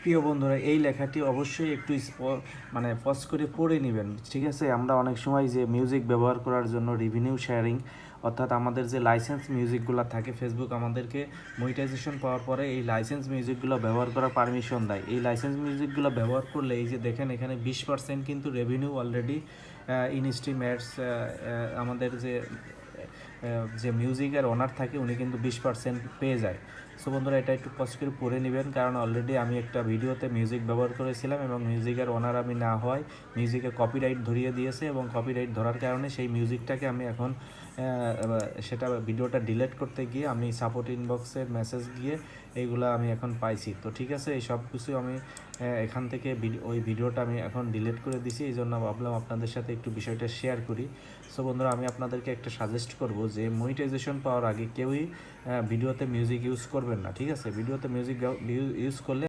প্রিয় বন্ধুরা, এই লেখাটি অবশ্যই একটু মানে পজ করে পড়ে নেবেন, ঠিক আছে? আমরা অনেক সময় যে মিউজিক ব্যবহার করার জন্য রেভিনিউ শেয়ারিং, অর্থাৎ আমাদের যে লাইসেন্স মিউজিকগুলো থাকে, ফেসবুক আমাদেরকে মনিটাইজেশন পাওয়ার পরে এই লাইসেন্স মিউজিকগুলো ব্যবহার করার পারমিশন দেয়। এই লাইসেন্স মিউজিকগুলো ব্যবহার করলে এই যে দেখেন এখানে 20% কিন্তু রেভিনিউ অলরেডি ইনস্ট্রিম অ্যাডস, আমাদের যে মিউজিকের ওনার থাকে উনি কিন্তু 20% পেয়ে যায়। সো বন্ধুরা, এটা একটু কষ্ট করে পড়ে নেবেন, কারণ অলরেডি আমি একটা ভিডিওতে মিউজিক ব্যবহার করেছিলাম এবং মিউজিকের ওনার আমি না হয় মিউজিকে কপিরাইট ধরিয়ে দিয়েছে, এবং কপিরাইট ধরার কারণে সেই মিউজিকটাকে আমি এখন সেটা ভিডিওটা ডিলিট করতে গিয়ে আমি সাপোর্ট ইনবক্সের মেসেজ গিয়ে এইগুলো আমি এখন পাইছি। তো ঠিক আছে, এই সব কিছু আমি এখান থেকে ওই ভিডিওটা আমি এখন ডিলিট করে দিছি, এই জন্য ভাবলাম আপনাদের সাথে একটু বিষয়টা শেয়ার করি। সো বন্ধুরা, আমি আপনাদেরকে একটা সাজেস্ট করব যে মনিটাইজেশন পাওয়ার আগে কেউই ভিডিওতে মিউজিক ইউজ করবেন না, ঠিক আছে? ভিডিওতে মিউজিক ইউজ করলে